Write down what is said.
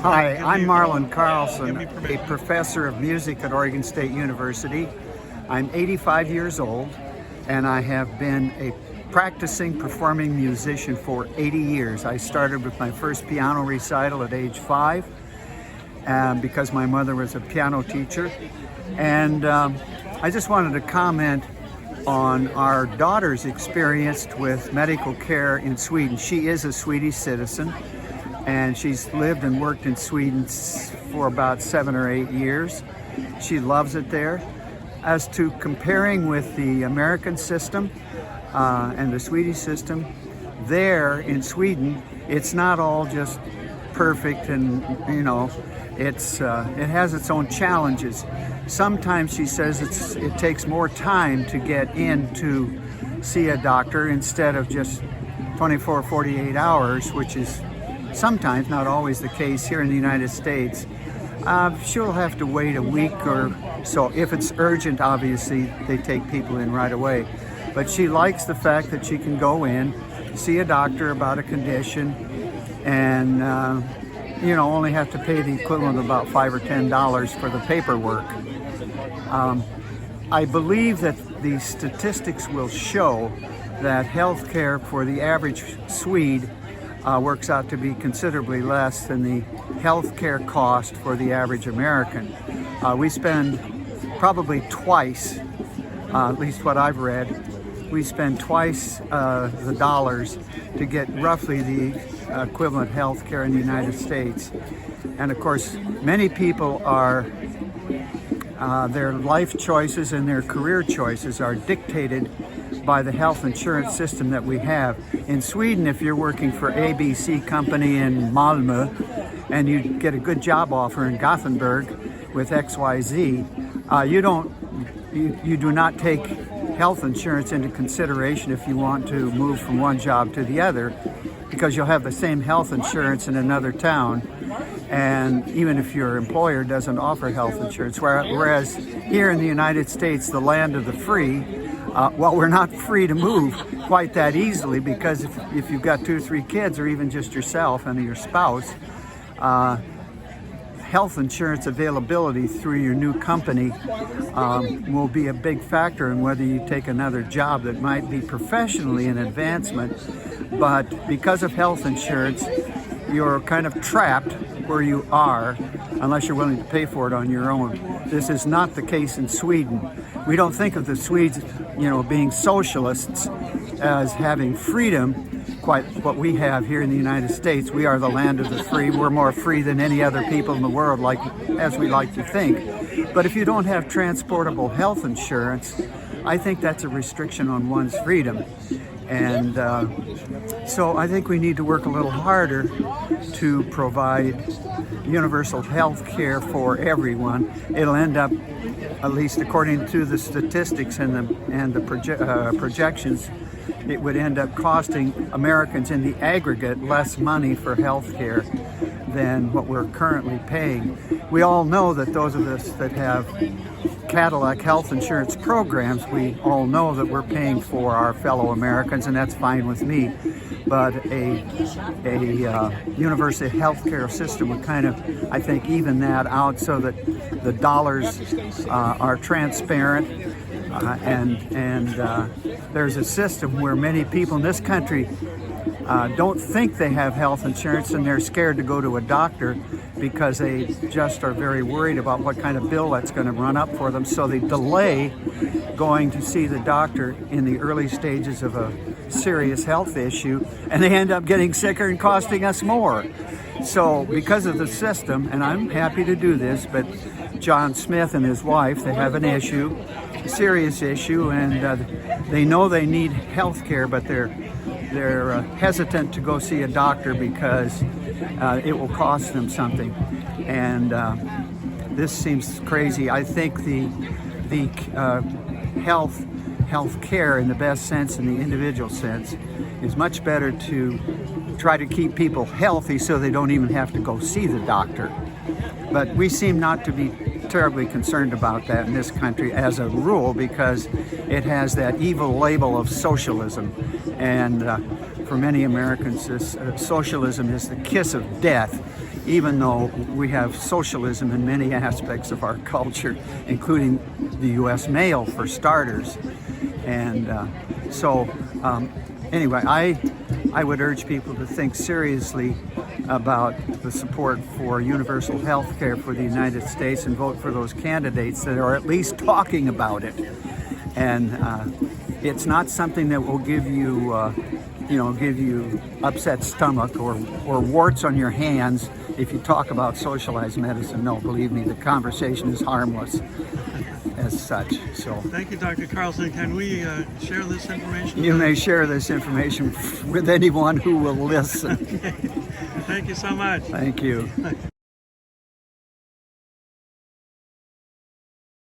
Hi, I'm Marlan Carlson, a professor of music at Oregon State University. I'm 85 years old, and I have been a practicing performing musician for 80 years. I started with my first piano recital at age 5 because my mother was a piano teacher. And I just wanted to comment on our daughter's experience with medical care in Sweden. She is a Swedish citizen, and she's lived and worked in Sweden for about 7 or 8 years. She loves it there. As to comparing with the American system and the Swedish system, there in Sweden, it's not all just perfect, and it has its own challenges. Sometimes she says it takes more time to get in to see a doctor instead of just 24, 48 hours, which is sometimes, not always, the case here in the United States. She'll have to wait a week or so. If it's urgent, obviously, they take people in right away. But she likes the fact that she can go in, see a doctor about a condition, and only have to pay the equivalent of about $5 or $10 for the paperwork. I believe that the statistics will show that health care for the average Swede works out to be considerably less than the health care cost for the average American. We spend probably twice, at least what I've read, we spend twice the dollars to get roughly the equivalent health care in the United States. And of course, many people are, their life choices and their career choices are dictated by the health insurance system that we have. In Sweden, if you're working for ABC company in Malmö and you get a good job offer in Gothenburg with XYZ, you do not take health insurance into consideration if you want to move from one job to the other, because you'll have the same health insurance in another town, and even if your employer doesn't offer health insurance. Whereas here in the United States, the land of the free, we're not free to move quite that easily, because if you've got 2 or 3 kids, or even just yourself and your spouse, health insurance availability through your new company will be a big factor in whether you take another job that might be professionally an advancement, but because of health insurance, you're kind of trapped where you are unless you're willing to pay for it on your own. This is not the case in Sweden. We don't think of the Swedes, being socialists, as having freedom quite what we have here in the United States. We are the land of the free. We're more free than any other people in the world, as we like to think. But if you don't have transportable health insurance, I think that's a restriction on one's freedom. And so I think we need to work a little harder to provide universal health care for everyone. It'll end up, at least according to the statistics and the projections, it would end up costing Americans in the aggregate less money for health care than what we're currently paying. We all know that those of us that have Cadillac health insurance programs, we all know that we're paying for our fellow Americans, and that's fine with me. But a universal health care system would kind of, I think, even that out so that the dollars are transparent, and there's a system where many people in this country don't think they have health insurance, and they're scared to go to a doctor because they just are very worried about what kind of bill that's going to run up for them. So they delay going to see the doctor in the early stages of a serious health issue, and they end up getting sicker and costing us more. So because of the system, and I'm happy to do this, but John Smith and his wife, they have an issue, a serious issue, and they know they need health care, but they're hesitant to go see a doctor because it will cost them something. And this seems crazy. I think the health care in the best sense, in the individual sense, is much better to try to keep people healthy so they don't even have to go see the doctor. But we seem not to be terribly concerned about that in this country as a rule, because it has that evil label of socialism. And for many Americans, socialism is the kiss of death. even though we have socialism in many aspects of our culture, including the U.S. mail for starters. And anyway, I would urge people to think seriously about the support for universal health care for the United States and vote for those candidates that are at least talking about it. And it's not something that will give you upset stomach or warts on your hands if you talk about socialized medicine. No, believe me, the conversation is harmless as such. So thank you, Dr. Carlson. Can we share this information? You may share this information with anyone who will listen. Thank you so much. Thank you.